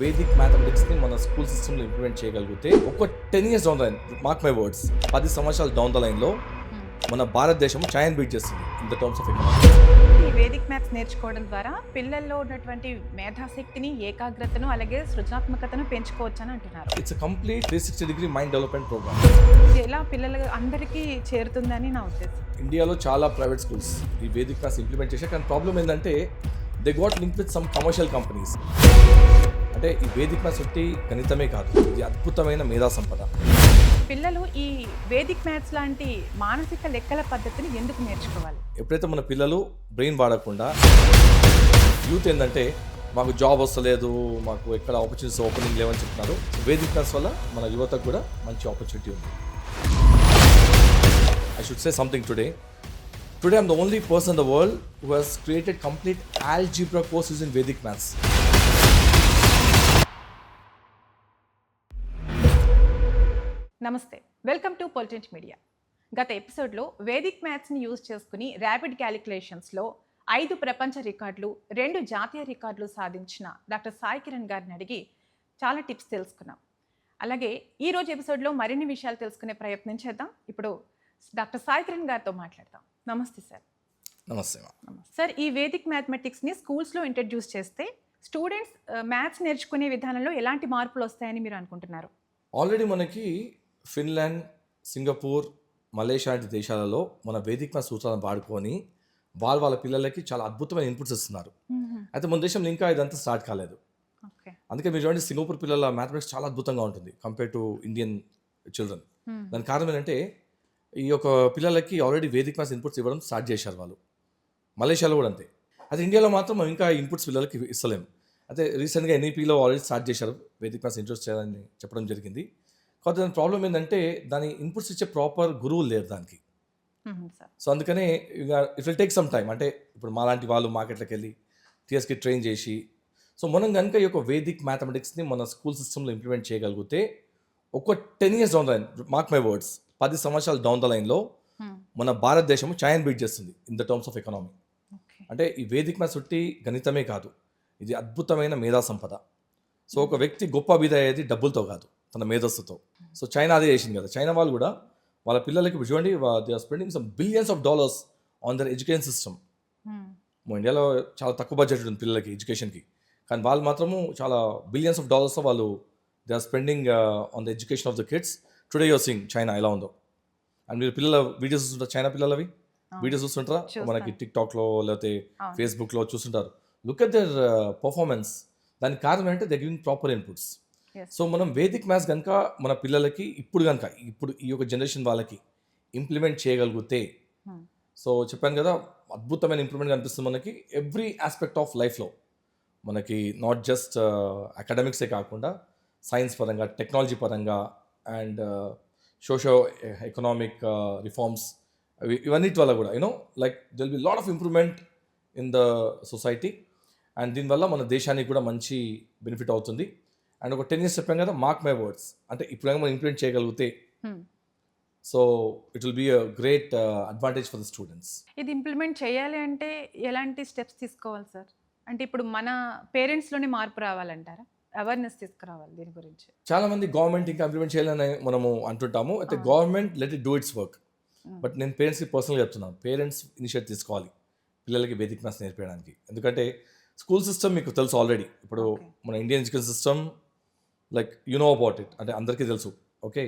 Vedic మ్యాథమెటిక్స్ని మన school సిస్టంలో implement చేయగలిగితే ఒక 10 years down the line, mark my words, 10 సంవత్సరాల డౌన్ ద లైన్లో మన భారతదేశం చైనా బీట్ చేస్తుంది in the terms of economics. ఈ వేదిక్ మ్యాథ్స్ నేర్చుకోవడం ద్వారా పిల్లల్లో ఉన్నటువంటి మేధాశక్తిని, ఏకాగ్రతను, అలాగే సృజనాత్మకతను పెంచుకోవచ్చని అంటున్నారు. It's complete 360-degree mind development programme. ఇది ఎలా పిల్లల అందరికీ చేరుతుందని నా ఉద్దేశం. ఇండియాలో చాలా ప్రైవేట్ స్కూల్స్ ఈ వేదిక్ మ్యాథ్స్ ఇంప్లిమెంట్ చేశారు, కానీ ప్రాబ్లం ఏంటంటే they got link with some commercial companies. అంటే ఈ వేదిక్ మ్యాథ్స్ ఒకటి గణితమే కాదు, ఇది అద్భుతమైన మేధా సంపద. పిల్లలు ఈ వేదిక్ మ్యాథ్స్ లాంటి మానసిక లెక్కల పద్ధతిని ఎందుకు నేర్చుకోవాలి? ఎప్పుడైతే మన పిల్లలు బ్రెయిన్ వాడకుండా, యూత్ ఏంటంటే మాకు జాబ్ వస్తలేదు, మాకు ఎక్కడ ఆపర్చునిటీస్ ఓపెనింగ్ లేవని చెప్తున్నారు. వేదిక్ మ్యాథ్స్ వల్ల మన యువతకు కూడా మంచి ఆపర్చునిటీ ఉంది. I should say something today. Today I'm the only person in the world who has created complete algebra course using Vedic maths. నమస్తే, వెల్కమ్ టు పొలిటెంట్ మీడియా. గత ఎపిసోడ్లో వేదిక్ మ్యాథ్స్ని యూజ్ చేసుకుని ర్యాపిడ్ క్యాలిక్యులేషన్స్లో 5 ప్రపంచ రికార్డులు, 2 జాతీయ రికార్డులు సాధించిన డాక్టర్ సాయి కిరణ్ గారిని అడిగి చాలా టిప్స్ తెలుసుకున్నాం. అలాగే ఈరోజు ఎపిసోడ్లో మరిన్ని విషయాలు తెలుసుకునే ప్రయత్నం చేద్దాం. ఇప్పుడు డాక్టర్ సాయి కిరణ్ గారితో మాట్లాడదాం. నమస్తే సార్. నమస్తే సార్, ఈ వేదిక్ మ్యాథమెటిక్స్ని స్కూల్స్లో ఇంట్రడ్యూస్ చేస్తే స్టూడెంట్స్ మ్యాథ్స్ నేర్చుకునే విధానంలో ఎలాంటి మార్పులు వస్తాయని మీరు అనుకుంటున్నారు? ఆల్రెడీ మనకి ఫిన్లాండ్, సింగపూర్, మలేషియా లాంటి దేశాలలో మన వేదిక్ మ్యాథ్స్ సూత్రాలను వాడుకొని వాళ్ళ పిల్లలకి చాలా అద్భుతమైన ఇన్పుట్స్ ఇస్తున్నారు. అయితే మన దేశంలో ఇంకా ఇదంతా స్టార్ట్ కాలేదు. అందుకే మీరు చూడండి, సింగపూర్ పిల్లల మ్యాథమెటిక్స్ చాలా అద్భుతంగా ఉంటుంది కంపేర్ టు ఇండియన్ చిల్డ్రన్. దానికి కారణం ఏంటంటే ఈ యొక్క పిల్లలకి ఆల్రెడీ వేదిక్ మ్యాథ్స్ ఇన్పుట్స్ ఇవ్వడం స్టార్ట్ చేశారు వాళ్ళు. మలేషియాలో కూడా అంతే. అయితే ఇండియాలో మాత్రం మనం ఇంకా ఇన్పుట్స్ పిల్లలకి ఇస్తలేము. అయితే రీసెంట్గా ఎన్ఈపీలో ఆల్రెడీ స్టార్ట్ చేశారు వేదిక్ మ్యాథ్స్ ఇంట్రెస్ట్ చేయాలని చెప్పడం జరిగింది. కాకపోతే దాని ప్రాబ్లం ఏంటంటే దాని ఇన్పుట్స్ ఇచ్చే ప్రాపర్ గురువులు లేరు దానికి. సో అందుకనే ఇక it will take some time. అంటే ఇప్పుడు మాలాంటి వాళ్ళు మార్కెట్లోకి వెళ్ళి టీఎస్కి ట్రైన్ చేసి, సో మనం కనుక ఈ యొక్క వేదిక్ మ్యాథమెటిక్స్ని మన స్కూల్ సిస్టంలో ఇంప్లిమెంట్ చేయగలిగితే ఒక 10 years down the line, mark my words, 10 సంవత్సరాల డౌన్ ద లైన్లో మన భారతదేశం చైనా బీట్ చేస్తుంది in the terms of economy. అంటే ఈ వేదిక్ మ్యాథ్స్ ఒకటి గణితమే కాదు, ఇది అద్భుతమైన మేధా సంపద. సో ఒక వ్యక్తి గొప్ప అభివృద్ధి అయ్యేది డబ్బులతో కాదు, తన మేధస్సుతో. సో చైనా అదే చేసింది కదా. చైనా వాళ్ళు కూడా వాళ్ళ పిల్లలకి చూడండి, they are spending some billions of dollars on their education system. మా ఇండియాలో చాలా తక్కువ బడ్జెట్ ఉంటుంది పిల్లలకి ఎడ్యుకేషన్కి, కానీ వాళ్ళు మాత్రము చాలా బిలియన్స్ ఆఫ్ డాలర్స్తో వాళ్ళు they are spending on the education of the kids. Today you're seeing China ఎలా ఉందో. అండ్ మీరు పిల్లల వీడియోస్ చూస్తుంటారు, చైనా పిల్లలవి వీడియోస్ చూస్తుంటారా మనకి టిక్టాక్లో లేకపోతే ఫేస్బుక్లో చూస్తుంటారు. Look at there performance. దానికి కారణం ఏంటంటే they giving proper inputs. So మనం వేదిక్ మ్యాథ్స్ కనుక మన పిల్లలకి ఇప్పుడు ఈ యొక్క జనరేషన్ వాళ్ళకి ఇంప్లిమెంట్ చేయగలిగితే, సో చెప్పాను కదా, అద్భుతమైన ఇంప్రూవ్మెంట్ కనిపిస్తుంది మనకి ఎవ్రీ ఆస్పెక్ట్ ఆఫ్ లైఫ్లో. మనకి నాట్ జస్ట్ అకాడమిక్సే కాకుండా సైన్స్ పరంగా, టెక్నాలజీ పరంగా అండ్ సోషో ఎకనామిక్ రిఫార్మ్స్, ఇవన్నిటి వల్ల కూడా like they'll be lot of improvement in the society. And దీనివల్ల మన దేశానికి కూడా మంచి బెనిఫిట్ అవుతుంది. అండ్ ఒక 10 years చెప్పాం కదా, మార్క్ మై వర్డ్స్, అంటే ఇప్పుడు మనం ఇంప్లిమెంట్ చేయగలిగితే so it will be a great advantage for the students. ఇది ఇంప్లిమెంట్ చేయాలి అంటే ఎలాంటి స్టెప్స్ తీసుకోవాలి సార్? అంటే ఇప్పుడు మన పేరెంట్స్లోనే మార్పు రావాలంటారా? అవేర్నెస్ తీసుకురావాలి దీని గురించి. చాలా మంది గవర్నమెంట్ ఇంకా ఇంప్లిమెంట్ చేయాలని మనము అంటుంటాము. అయితే government let it do it's work. But నేను పేరెంట్స్కి పర్సనల్గా చెప్తున్నాను, పేరెంట్స్ ఇనిషియేటివ్ తీసుకోవాలి పిల్లలకి వేదిక్ మ్యాథ్స్ నేర్పించడానికి. ఎందుకంటే స్కూల్ సిస్టమ్ మీకు తెలుసు ఆల్రెడీ. ఇప్పుడు మన Indian education system like you know about it, అంటే అందరికీ తెలుసు. ఓకే,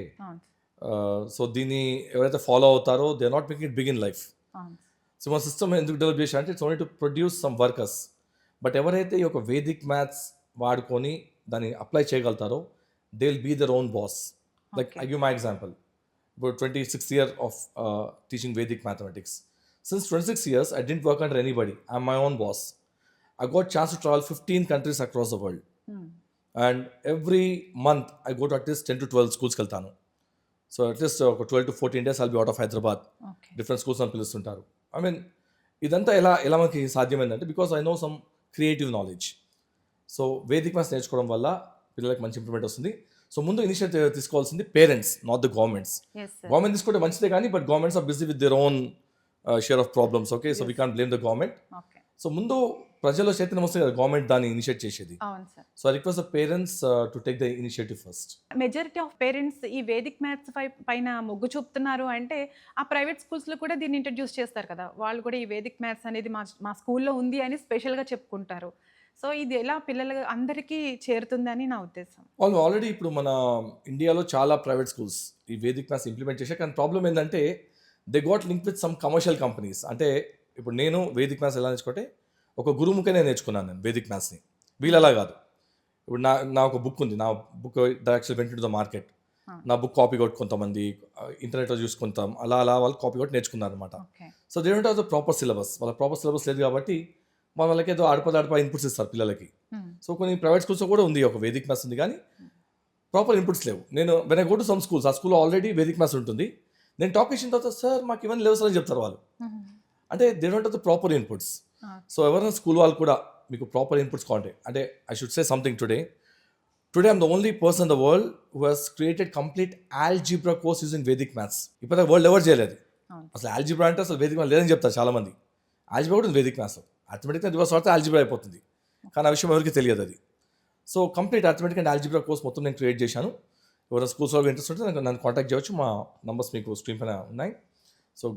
సో దీన్ని ఎవరైతే ఫాలో అవుతారో they are not making it big in life. So మన సిస్టమ్ ఎందుకు డెవలప్ చేసా అంటే it's only to produce some workers. But ఎవరైతే ఈ యొక్క వేదిక్ మ్యాథ్స్ వాడుకొని దాన్ని అప్లై చేయగలుగుతారో they will be their own boss. Like I give my example. ఇప్పుడు 26 years of teaching Vedic mathematics. Since 26 years, I didn't work under anybody. I'm my own boss. I got chance to travel 15 countries across the world. And every month, I go to at least 10 to 12 schools keltanu. So at least 12 to 14 days, I'll be out of Hyderabad. Different schools అని పిలుస్తుంటారు. I mean, ఇదంతా ఎలా మనకి సాధ్యమైందంటే because I know some creative knowledge. So Vedic maths నేర్చుకోవడం వల్ల పిల్లలకి మంచి ఇంప్రూవ్మెంట్ వస్తుంది. సో ముందు ఇనిషియేటివ్ తీసుకోవాల్సింది parents, not the governments. Government తీసుకుంటే మంచిదే కానీ, but governments are busy with their own share of problems. Okay, so we can't blame the government. So ముందు ప్రజల్లో చైతన్యం వస్తే కదా గవర్నమెంట్ దాన్ని ఇనిషియేట్ చేసేది. అవును sir. So I request the parents to take the initiative first. Majority of parents ఈ Vedic maths పైన మొగ్గు చూపుతున్నారు అంటే ఆ ప్రైవేట్ స్కూల్స్లో కూడా దీన్ని ఇంట్రడ్యూస్ చేస్తారు కదా, వాళ్ళు కూడా ఈ వేదిక్ మ్యాథ్స్ అనేది మా స్కూల్లో ఉంది అని స్పెషల్గా చెప్పుకుంటారు. సో ఇది ఎలా పిల్లలు అందరికీ చేరుతుందని నా ఉద్దేశం. వాళ్ళు ఆల్రెడీ ఇప్పుడు మన ఇండియాలో చాలా ప్రైవేట్ స్కూల్స్ ఈ వేదిక్ మ్యాథ్స్ ఇంప్లిమెంట్ చేశారు. కానీ ప్రాబ్లం ఏంటంటే they got link with some commercial companies. అంటే ఇప్పుడు నేను వేదిక్ మ్యాథ్స్ ఎలా నేర్చుకుంటే ఒక గురుముఖనే నేర్చుకున్నాను నేను వేదిక్ మ్యాథ్స్ని. వీళ్ళలా కాదు. ఇప్పుడు నా ఒక బుక్ ఉంది, నా book actual went to the market. నా బుక్ కాపీ కొట్టి కొంతమంది ఇంటర్నెట్లో చూసుకుంటాం, అలా వాళ్ళు కాపీ కొట్టి నేర్చుకున్నారు అనమాట. So they don't have the proper syllabus. వాళ్ళ ప్రాపర్ సిలబస్ లేదు కాబట్టి వాళ్ళకి ఏదో ఆడపా ఇన్పుట్స్ ఇస్తారు పిల్లలకి. సో కొన్ని ప్రైవేట్ స్కూల్స్లో కూడా ఉంది ఒక వేదిక్ మ్యాథ్స్ ఉంది, కానీ ప్రాపర్ ఇన్పుట్స్ లేవు. నేను when I go to some schools, ఆ స్కూల్లో ఆల్రెడీ వేదిక్ మ్యాథ్స్ ఉంటుంది. నేను టాక్ ఇచ్చిన తర్వాత సార్ మాకు ఇవన్నీ లేవు సార్ అని చెప్తారు వాళ్ళు. అంటే they don't have the proper inputs. So ఎవరైనా స్కూల్ వాళ్ళు కూడా మీకు ప్రాపర్ ఇన్పుట్స్ కావాలి అంటే I should say something today I'm the only person in the world who has created complete algebra course using Vedic maths. ఇప్పుడు world ఎవరు చేయలేదు అసలు. ఆల్జీబ్రా అంటే అసలు వేదిక్ మ్యాథ్స్ లేదని చెప్తారు చాలామంది. ఆల్జీబ్రా కూడా వేదిక్ మ్యాథ్స్లో అథమెటిక్ రివర్స్ వాడితే ఆల్జీబ్రా అయిపోతుంది, కానీ ఆ విషయం ఎవరికి తెలియదు అది. So complete arithmetic and algebra course మొత్తం నేను క్రియేట్ చేశాను. ఎవరైనా స్కూల్స్లో ఇంట్రెస్ట్ ఉంటే నన్ను కాంటాక్ట్ చేయవచ్చు. మా నంబర్స్ మీకు స్క్రీన్ పైన ఉన్నాయి. So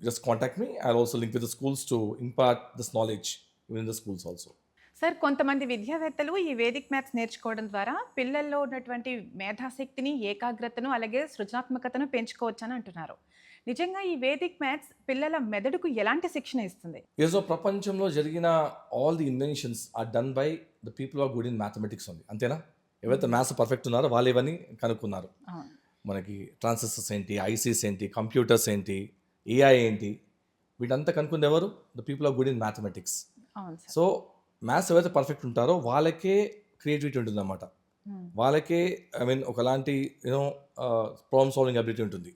just contact me. I'll also link with the schools to impart this knowledge even in the schools also. Sir కొంతమంది విద్యావేత్తలు ఈ వేదిక్ మ్యాథ్స్ నేర్చుకోవడం ద్వారా పిల్లల్లో ఉన్నటువంటి మేధాశక్తిని, ఏకాగ్రతను, అలాగే సృజనాత్మకతను పెంచుకోవచ్చని అంటున్నారు. నిజంగా ఈ వేదిక్ మ్యాథ్స్ పిల్లల మెదడుకు ఎలాంటి శిక్షణ ఇస్తుంది? ఈరోజు ప్రపంచంలో జరిగిన all the inventions are done by the people are good in mathematics ఉంది, అంతేనా? ఎవరైతే మ్యాథ్స్ పర్ఫెక్ట్ ఉన్నారో వాళ్ళు ఇవన్నీ కనుక్కున్నారు. మనకి ట్రాన్సిస్టర్స్ ఏంటి, ఐసీస్ ఏంటి, కంప్యూటర్స్ ఏంటి, ఏఐ ఏంటి, వీటంతా కనుక్కుంది ఎవరు? The people are good in mathematics. So maths ఎవరైతే పర్ఫెక్ట్ ఉంటారో వాళ్ళకే క్రియేటివిటీ ఉంటుంది అన్నమాట. వాళ్ళకే ఒకలాంటి ప్రాబ్లమ్ సాల్వింగ్ అబిలిటీ ఉంటుంది.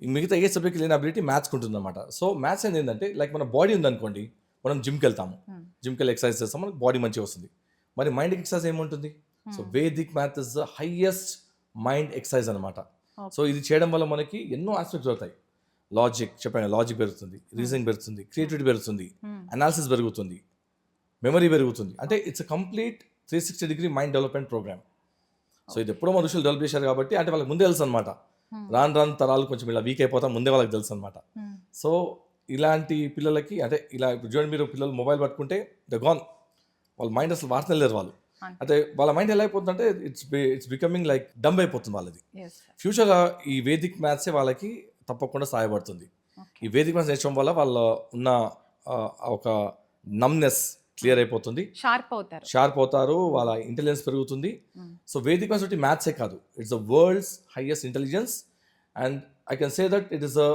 మిగతా ఏ సబ్జెక్ట్ లేని అబిలిటీ మ్యాథ్స్కి ఉంటుంది అన్నమాట. సో మ్యాథ్స్ ఏంటంటే లైక్ మన బాడీ ఉందనుకోండి, మనం జిమ్కి వెళ్తాము, జిమ్కి వెళ్ళి ఎక్సర్సైజ్ చేస్తాం, మనకి బాడీ మంచిగా వస్తుంది. మరి మైండ్కి ఎక్సర్సైజ్ ఏముంటుంది? So Vedic math is the highest mind exercise అనమాట. సో ఇది చేయడం వల్ల మనకి ఎన్నో ఆస్పెక్ట్స్ అవుతాయి. లాజిక్ చెప్పాను, లాజిక్ పెరుగుతుంది, రీజనింగ్ పెరుగుతుంది, క్రియేటివిటీ పెరుగుతుంది, అనాలిసిస్ పెరుగుతుంది, మెమరీ పెరుగుతుంది. అంటే it's complete 360-degree mind development programme. So ఇది ఎప్పుడో మన ఋషులు డెవలప్ చేశారు కాబట్టి అంటే వాళ్ళకి ముందే తెలుసు అనమాట. రాను తరాలు కొంచెం ఇలా వీక్ అయిపోతాం, ముందే వాళ్ళకి తెలుసు అనమాట. సో ఇలాంటి పిల్లలకి అంటే ఇలా చూడండి, మీరు పిల్లలు మొబైల్ పట్టుకుంటే ద గాన్, వాళ్ళ మైండ్ అసలు వార్తనే లేరు వాళ్ళు. అంటే వాళ్ళ మైండ్ ఎలా అయిపోతుందంటే ఇట్స్ బికమింగ్ లైక్ డమ్ అయిపోతుంది వాళ్ళది. ఫ్యూచర్గా ఈ వేదిక్ మ్యాథ్సే వాళ్ళకి తప్పకుండా సహాయపడుతుంది. ఈ వేదిక్ మ్యాథ్స్ నేర్చడం వల్ల వాళ్ళ ఉన్న ఒక నమ్నెస్ క్లియర్ అయిపోతుంది, షార్ప్ అవుతారు, వాళ్ళ ఇంటెలిజెన్స్ పెరుగుతుంది. సో వేదిక్ మ్యాథ్స్ ఒకటి మ్యాథ్సే కాదు, it's the world's highest intelligence and I can say that it is a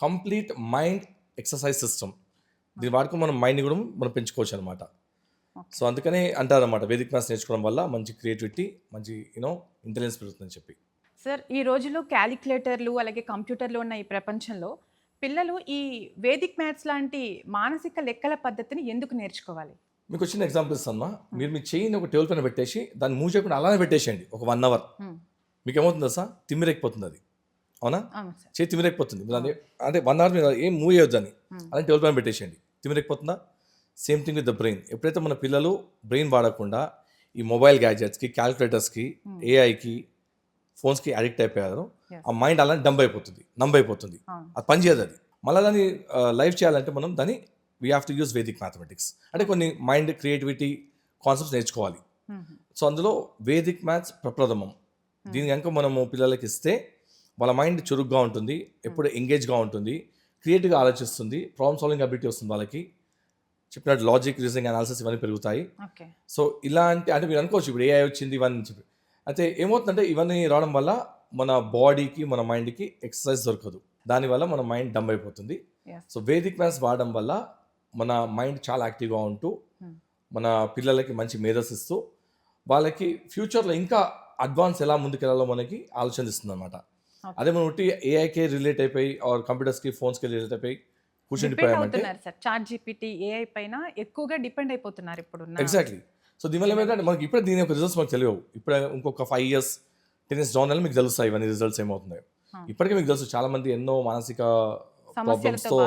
complete mind exercise system. దీని వాడుకుని మనం మైండ్ని కూడా మనం పెంచుకోవచ్చు అనమాట. సో అందుకనే అంటారన్నమాట వేదిక్ మ్యాథ్స్ నేర్చుకోవడం వల్ల మంచి క్రియేటివిటీ, మంచి ఇంటెలిజెన్స్ పెరుగుతుందని చెప్పి. సార్ ఈ రోజుల్లో క్యాలిక్యులేటర్లు అలాగే కంప్యూటర్లు ఉన్న ఈ ప్రపంచంలో పిల్లలు ఈ వేదిక్ మ్యాథ్స్ లాంటి మానసిక లెక్కల పద్ధతిని ఎందుకు నేర్చుకోవాలి? మీకు వచ్చిన ఎగ్జాంపుల్ ఇస్తాను. మీరు మీ చేయిని ఒక టేబుల్ పైన పెట్టేసి దాన్ని మూవ్ చేయకుండా అలానే పెట్టేసేయండి ఒక 1 hour. మీకు ఏమవుతుందా సార్? తిమ్మిరెక్కిపోతుంది అది, అవునా? చేయి తిమ్మిరెక్కిపోతుంది. అంటే 1 hour మీరు ఏం మూవ్ చేయొద్దు అని అలానే టేబుల్ పైన పెట్టేసేయండి. తిమ్మిరెక్కిపోతుందా? Same thing with the brain. ఎప్పుడైతే మన పిల్లలు బ్రెయిన్ వాడకుండా ఈ మొబైల్ గ్యాడ్జెట్స్కి, క్యాలిక్యులేటర్స్కి, ఏఐకి, ఫోన్స్కి అడిక్ట్ అయిపోయారు, ఆ మైండ్ అలానే డంబ్ అయిపోతుంది, అది పని చేయదు. అది మళ్ళీ దాన్ని లైఫ్ చేయాలంటే మనం దాన్ని we have to use Vedic mathematics. అంటే కొన్ని మైండ్ క్రియేటివిటీ కాన్సెప్ట్స్ నేర్చుకోవాలి. సో అందులో వేదిక్ మ్యాథ్స్ ప్రప్రథమం. దీని కనుక మనము పిల్లలకి ఇస్తే వాళ్ళ మైండ్ చురుగ్గా ఉంటుంది, ఎప్పుడు ఎంగేజ్గా ఉంటుంది, క్రియేటివ్గా ఆలోచిస్తుంది, ప్రాబ్లమ్ సాల్వింగ్ అబిలిటీ వస్తుంది వాళ్ళకి. చెప్పినట్టు లాజిక్, రీజనింగ్, అనాలిసిస్ ఇవన్నీ పెరుగుతాయి. సో ఇలాంటి అంటే మీరు అనుకోవచ్చు ఇప్పుడు ఏఐ వచ్చింది ఇవన్నీ చెప్పి, అయితే ఏమవుతుందంటే ఇవన్నీ రావడం వల్ల మన బాడీకి, మన మైండ్కి ఎక్సర్సైజ్ దొరకదు, దానివల్ల మన మైండ్ డంబ్ అయిపోతుంది. సో వేదిక్ మ్యాథ్స్ వాడడం వల్ల మన మైండ్ చాలా యాక్టివ్గా ఉంటూ మన పిల్లలకి మంచి మేధస్సు ఇస్తూ వాళ్ళకి ఫ్యూచర్లో ఇంకా అడ్వాన్స్ ఎలా ముందుకెళ్ళాలో మనకి ఆలోచన ఇస్తుంది అనమాట. అదే మనం ఒకటి ఏఐకే రిలేట్ అయిపోయి ఆర్ కంప్యూటర్స్కి, ఫోన్స్కి రిలేట్ అయిపోయి కూర్చుండిపోయామంటే ఎగ్జాక్ట్లీ. సో దీనివల్ల ఏమైందంటే మనకి ఇప్పుడు దీని యొక్క రిజల్ట్స్ మనకు తెలియవు. ఇప్పుడు ఇంకొక 5 years 10 years డౌన్ వల్ల మీకు తెలుస్తాయి ఇవన్నీ రిజల్ట్స్ ఏమవుతున్నాయో. ఇప్పటికే మీకు తెలుసు చాలా మంది ఎన్నో మానసిక ప్రాబ్లమ్స్తో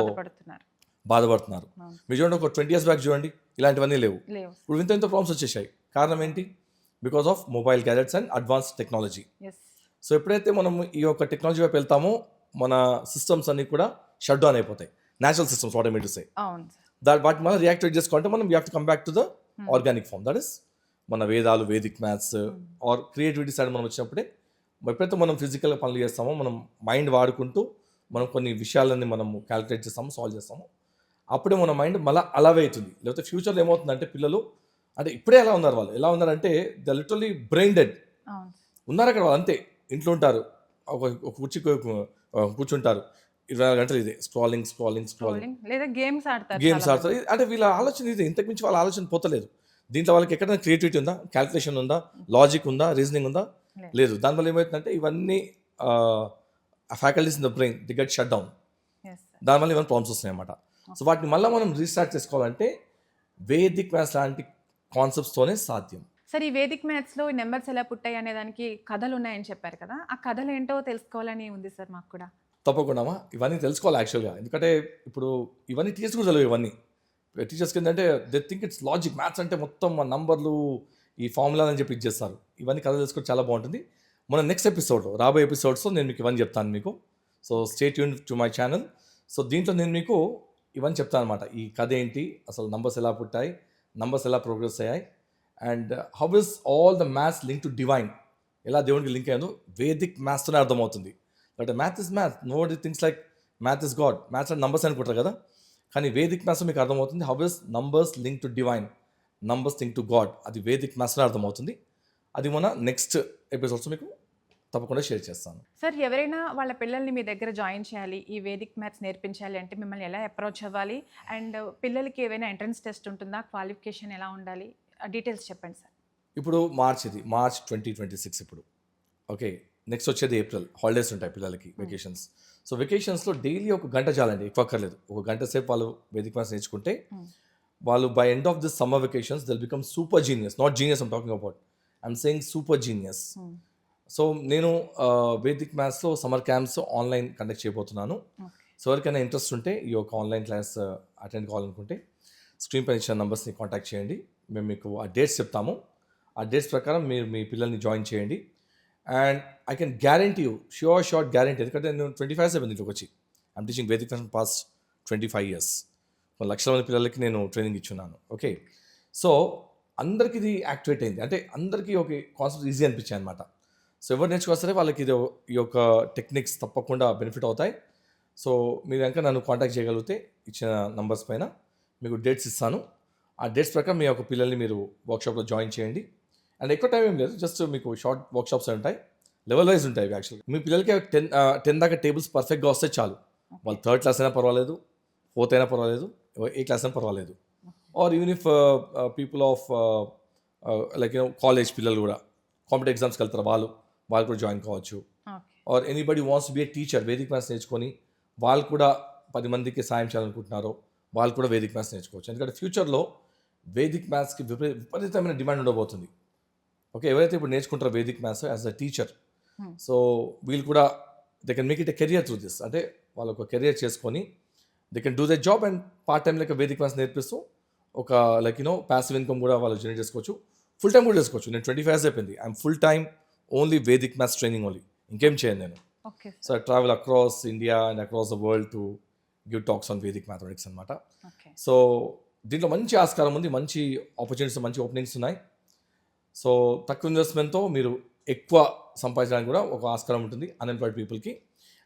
బాధపడుతున్నారు. అవును. మీరు చూడండి ఒక 20 years బ్యాక్ చూడండి, ఇలాంటివన్నీ లేవు. లేవు. ఇప్పుడు ఇంత ప్రాబ్లమ్స్ వచ్చేసాయి. కారణం ఏంటి? Because of mobile gadgets and advance technology. Yes. So ఎప్పుడైతే మనం ఈ యొక్క టెక్నాలజీ వైపు వెళ్తామో మన సిస్టమ్స్ అన్ని కూడా షట్ డౌన్ అయిపోతాయి. న్యాచురల్ సిస్టమ్స్ ఆటోమేటిక్ అవును సార్. వాటి మనం రియాక్టివేట్ చేసుకోవాలంటే మనం we have to come back to the organic form. That is మన వేదాలు, Vedic maths or creativity side మనం వచ్చినప్పుడే ఎప్పుడైతే మనం ఫిజికల్గా పనులు చేస్తామో, మనం మైండ్ వాడుకుంటూ మనం కొన్ని విషయాలని మనం క్యాలిక్యులేట్ చేస్తాము, సాల్వ్ చేస్తాము, అప్పుడే మన మైండ్ మళ్ళీ అలావే అవుతుంది. లేకపోతే ఫ్యూచర్లో ఏమవుతుందంటే పిల్లలు అంటే ఇప్పుడే ఎలా ఉన్నారు, వాళ్ళు ఎలా ఉన్నారంటే ద లిటరలీ బ్రెయిన్ డెడ్ అవును. ఉన్నారు అక్కడ. వాళ్ళు అంతే ఇంట్లో ఉంటారు, ఒక కుర్చీ కూర్చుంటారు, 24 గంటలు ఇదే స్క్రాలింగ్ స్క్రాలింగ్ స్క్రాలింగ్, లేదా గేమ్స్ ఆడతారు. గేమ్స్ ఆడతారు. అంటే వీళ్ళ ఆలోచన ఇదే, ఇంతకు మించి వాళ్ళ ఆలోచన పోతలేదు. దీంట్లో వాళ్ళకి ఎక్కడైనా క్రియేటివిటీ ఉందా, క్యాల్కులేషన్ ఉందా, లాజిక్ ఉందా, రీజనింగ్ ఉందా? లేదు. దానివల్ల ఏమవుతుందంటే ఇవన్నీ faculties in the brain the get shut down. దానివల్ల ఇవన్నీ ప్రాబ్లమ్స్ వస్తున్నాయి అన్నమాట. సో వాటిని మళ్ళీ మనం రీస్టార్ట్ చేసుకోవాలంటే వేదిక్ మ్యాథ్స్ లాంటి కాన్సెప్ట్స్తోనే సాధ్యం. సార్, ఈ వేదిక్ మ్యాథ్స్లో నెంబర్స్ ఎలా పుట్టాయి అనే దానికి కథలు ఉన్నాయని చెప్పారు కదా, ఆ కథలు ఏంటో తెలుసుకోవాలని ఉంది సార్ మాకు కూడా. తప్పకుండా ఇవన్నీ తెలుసుకోవాలి యాక్చువల్గా. ఎందుకంటే ఇప్పుడు ఇవన్నీ టీచర్స్ కూడా తెలియవు. ఇవన్నీ టీచర్స్కి ఏంటంటే they think it's logic, maths అంటే మొత్తం నంబర్లు, ఈ ఫార్ములా అని చెప్పి ఇచ్చేస్తారు. ఇవన్నీ కథ తెలుసుకుంటే చాలా బాగుంటుంది. మన నెక్స్ట్ ఎపిసోడ్, రాబోయే ఎపిసోడ్స్లో నేను మీకు ఇవన్నీ చెప్తాను మీకు. So stay tune to my channel. So దీంట్లో నేను మీకు ఇవన్నీ చెప్తాను అనమాట. ఈ కథ ఏంటి, అసలు నంబర్స్ ఎలా పుట్టాయి, నంబర్స్ ఎలా ప్రోగ్రెస్ అయ్యాయి, and how is all the maths link to divine, ఎలా దేవునికి లింక్ అయ్యిందో వేదిక్ మ్యాథ్స్తోనే అర్థమవుతుంది. But math is math, nobody thinks like math is God. Maths and numbers అనుకుంటారు కదా, కానీ వేదిక్ మ్యాథ్స్ మీకు అర్థమవుతుంది how is numbers link to divine, numbers link to God. అది వేదిక్ మ్యాథ్స్లో అర్థమవుతుంది. అది మన నెక్స్ట్ ఎపిసోడ్స్ మీకు తప్పకుండా షేర్ చేస్తాను. సార్, ఎవరైనా వాళ్ళ పిల్లల్ని మీ దగ్గర జాయిన్ చేయాలి, ఈ వేదిక్ మ్యాథ్స్ నేర్పించాలి అంటే మిమ్మల్ని ఎలా అప్రోచ్ అవ్వాలి, అండ్ పిల్లలకి ఏవైనా ఎంట్రన్స్ టెస్ట్ ఉంటుందా, క్వాలిఫికేషన్ ఎలా ఉండాలి, డీటెయిల్స్ చెప్పండి సార్. ఇప్పుడు మార్చ్ 2026 ఇప్పుడు ఓకే. నెక్స్ట్ వచ్చేది ఏప్రిల్, హాలిడేస్ ఉంటాయి పిల్లలకి, వెకేషన్స్. సో వెకేషన్స్లో డైలీ 1 గంట చాలండి, ఎక్కువ అక్కర్లేదు. 1 గంట సేపు వాళ్ళు వేదిక్ మ్యాథ్స్ నేర్చుకుంటే వాళ్ళు by end of this summer vacations Dil become super genius. Not genius I'm talking about, I'm saying super genius. So నేను వేదిక్ మ్యాథ్స్లో సమ్మర్ క్యాంప్స్ ఆన్లైన్ కండక్ట్ చేయబోతున్నాను. సో ఎవరికైనా ఇంట్రెస్ట్ ఉంటే ఈ యొక్క ఆన్లైన్ క్లాస్ అటెండ్ కావాలనుకుంటే స్క్రీన్ పైన ఇచ్చిన నంబర్స్ని కాంటాక్ట్ చేయండి. మేము మీకు ఆ డేట్స్ చెప్తాము. ఆ డేట్స్ ప్రకారం మీరు మీ పిల్లల్ని జాయిన్ చేయండి. And I can guarantee you, sure guarantee, ఎందుకంటే నేను 25 7 ఇంట్లోకి వచ్చి I'm teaching Vedic maths past 25 years. 1 లక్షల మంది పిల్లలకి నేను ట్రైనింగ్ ఇచ్చున్నాను. ఓకే, సో అందరికీ ఇది యాక్టివేట్ అయింది, అంటే అందరికీ ఒక కాన్సెప్ట్ ఈజీ అనిపించాయి అనమాట. సో ఎవరు నేర్చుకొస్తారే వాళ్ళకి ఇది ఈ యొక్క టెక్నిక్స్ తప్పకుండా బెనిఫిట్ అవుతాయి. సో మీరు కనుక నన్ను కాంటాక్ట్ చేయగలిగితే ఇచ్చిన నంబర్స్ పైన మీకు డేట్స్ ఇస్తాను. ఆ డేట్స్ ప్రకారం మీ యొక్క పిల్లల్ని మీరు వర్క్షాప్లో జాయిన్ చేయండి. అండ్ ఎక్కువ టైం ఏం లేదు, జస్ట్ మీకు షార్ట్ వర్క్షాప్స్ ఉంటాయి, లెవెల్ వైజ్ ఉంటాయి యాక్చువల్గా. మీ పిల్లలకి 10 దాకా టేబుల్స్ పర్ఫెక్ట్గా వస్తే చాలు. వాళ్ళు 3rd క్లాస్ అయినా పర్వాలేదు, 4th అయినా పర్వాలేదు, ఏ క్లాస్ అయినా పర్వాలేదు. Or even if people of like college పిల్లలు కూడా కాంపిటేటివ్ ఎగ్జామ్స్కి వెళ్తారు, వాళ్ళు కూడా జాయిన్ కావచ్చు. Or anybody wants to be a teacher, Vedic maths నేర్చుకొని వాళ్ళు కూడా 10 మందికి సాయం చేయాలనుకుంటున్నారో వాళ్ళు కూడా వేదిక్ మ్యాథ్స్ నేర్చుకోవచ్చు. ఎందుకంటే ఫ్యూచర్లో వేదిక్ మ్యాథ్స్కి విపరీతమైన డిమాండ్ ఉండబోతుంది. ఓకే, ఎవరైతే ఇప్పుడు నేర్చుకుంటారో Vedic maths as a teacher, so వీళ్ళు కూడా they can make it a career through this. అంటే వాళ్ళు ఒక కెరియర్ చేసుకొని they can do the job and part time like Vedic maths నేర్పిస్తూ ఒక లైక్ ప్యాసివ్ ఇన్కమ్ కూడా వాళ్ళు జనరేట్ చేసుకోవచ్చు, ఫుల్ టైం కూడా చేసుకోవచ్చు. నేను 25 years అయిపోయింది, I'm full time only Vedic maths training only, ఇంకేం చేయను నేను. So I travel across India and across the world to give talks on Vedic mathematics అనమాట. సో దీంట్లో మంచి ఆస్కారం ఉంది, మంచి ఆపర్చునిటీస్, మంచి ఓపెనింగ్స్ ఉన్నాయి. సో తక్కువ ఇన్వెస్ట్మెంట్తో మీరు ఎక్కువ సంపాదించడానికి కూడా ఒక ఆస్కారం ఉంటుంది అన్ఎంప్లాయిడ్ పీపుల్కి.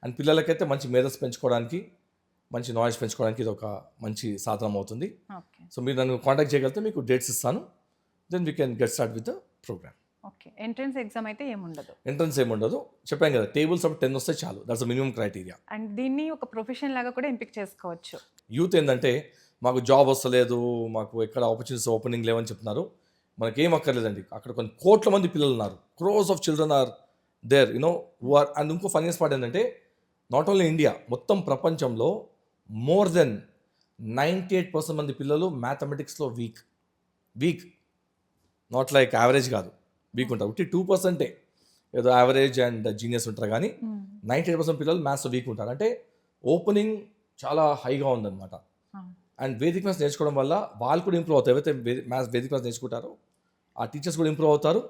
అండ్ పిల్లలకైతే మంచి మేధస్ పెంచుకోవడానికి, మంచి నాలెడ్జ్ పెంచుకోవడానికి ఇది ఒక మంచి సాధనం అవుతుంది. సో మీరు నన్ను కాంటాక్ట్ చేయగలిగితే మీకు డేట్స్ ఇస్తాను, then we can get start with the programme. Okay, entrance exam అయితే ఏముండదు? ఎంట్రన్స్ ఏముండదు, చెప్పాను కదా, టేబుల్స్ అప్పుడు 10 వస్తే చాలు, that's the minimum criteria. And దీన్ని ఒక ప్రొఫెషన్ లాగా కూడా ఎంపిక చేసుకోవచ్చు. యూత్ ఏంటంటే మాకు జాబ్ వస్తలేదు, మాకు ఎక్కడ ఆపర్చునిటీస్ ఓపెనింగ్ లేవని చెప్తున్నారు. మనకి ఏం అక్కర్లేదండి, అక్కడ కొన్ని కోట్ల మంది పిల్లలు ఉన్నారు, crores of children are there who are. And ఇంకో ఫన్నీయెస్ట్ పార్ట్ ఏంటంటే నాట్ ఓన్లీ ఇండియా, మొత్తం ప్రపంచంలో మోర్ దెన్ 98% మంది పిల్లలు మ్యాథమెటిక్స్లో వీక్, నాట్ లైక్ యావరేజ్ కాదు, వీక్ ఉంటారు. 2% ఏదో యావరేజ్ అండ్ జీనియస్ ఉంటారు, కానీ 98% పిల్లలు మ్యాథ్స్లో వీక్ ఉంటారు. అంటే ఓపెనింగ్ చాలా హైగా ఉందన్నమాట. అండ్ వేదిక్ మ్యాథ్స్ నేర్చుకోవడం వల్ల వాళ్ళు కూడా ఇంప్రూవ్ అవుతారు. ఎవరైతే వేదిక్ మ్యాథ్స్ నేర్చుకుంటారో ఆ టీచర్స్ కూడా ఇంప్రూవ్ అవుతారు.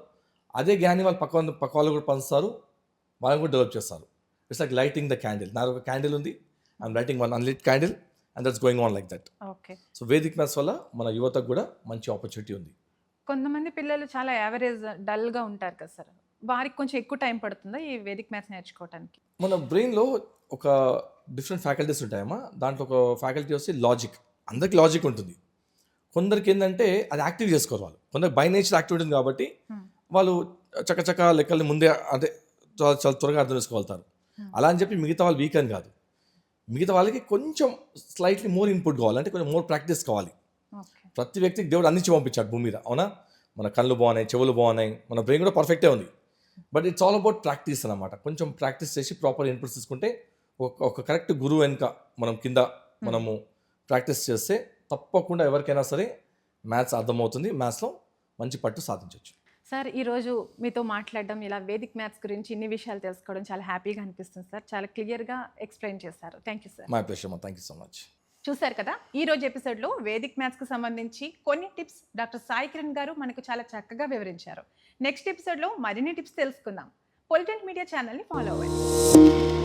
అదే జ్ఞాన్ని వాళ్ళు పక్క వాళ్ళు కూడా పంచుతారు, వాళ్ళని కూడా డెవలప్ చేస్తారు. It's like lighting the candle. నాకు ఒక క్యాండిల్ ఉంది, I'm lighting one unlit candle and that's going on like that. Okay. So Vedic maths వల్ల మన యువతకు కూడా మంచి ఆపర్చునిటీ ఉంది. కొంతమంది పిల్లలు చాలా యావరేజ్ డల్గా ఉంటారు కదా సార్, వారికి కొంచెం ఎక్కువ టైం పడుతుందా ఈ వేదిక్ మ్యాథ్స్ నేర్చుకోవడానికి? మన బ్రెయిన్లో ఒక డిఫరెంట్ ఫ్యాకల్టీస్ ఉంటాయమ్మా. దాంట్లో ఒక ఫ్యాకల్టీ వచ్చి లాజిక్. అందరికి లాజిక్ ఉంటుంది, కొందరికి ఏంటంటే అది యాక్టివ్ చేసుకోరు వాళ్ళు. కొందరికి బై నేచర్ యాక్టివ్ ఉంటుంది కాబట్టి వాళ్ళు చకచక లెక్కల్ని ముందే అంటే చాలా చాలా త్వరగా అర్థం చేసుకోగలుగుతారు. అలా అని చెప్పి మిగతా వాళ్ళు వీక్ అని కాదు. మిగతా వాళ్ళకి కొంచెం స్లైట్లీ మోర్ ఇన్పుట్ కావాలి, అంటే కొంచెం మోర్ ప్రాక్టీస్ కావాలి. ఓకే. ప్రతి వ్యక్తికి దేవుడు అందించి పంపించాడు భూమి మీద, అవునా? మన కళ్ళు బాగున్నాయి, చెవులు బాగున్నాయి, మన బ్రెయిన్ కూడా పర్ఫెక్టే ఉంది. But it's all about practice అనమాట. కొంచెం ప్రాక్టీస్ చేసి ప్రాపర్ ఇన్పుట్స్ తీసుకుంటే ఒక కరెక్ట్ గురువు వెనుక మనం కింద మనము ప్రాక్టీస్ చేస్తే తప్పకుండా ఎవరికైనా సరే మ్యాథ్స్ అర్థమవుతుంది, మ్యాథ్స్లో మంచి పట్టు సాధించవచ్చు. సార్, ఈరోజు మీతో మాట్లాడడం, ఇలా వేదిక్ మ్యాథ్స్ గురించి ఇన్ని విషయాలు తెలుసుకోవడం చాలా హ్యాపీగా అనిపిస్తుంది సార్. చాలా క్లియర్గా ఎక్స్ప్లెయిన్ చేశారు. Thank you sir. My pleasure, thank you so much. చూశారు కదా, ఈ రోజు ఎపిసోడ్లో వేదిక్ మ్యాథ్స్కి సంబంధించి కొన్ని టిప్స్ డాక్టర్ సాయి కిరణ్ గారు మనకు చాలా చక్కగా వివరించారు. నెక్స్ట్ ఎపిసోడ్లో మరిన్ని టిప్స్ తెలుసుకుందాం. పొలిటెంట్ మీడియా ఛానల్ని ఫాలో అవ్వండి.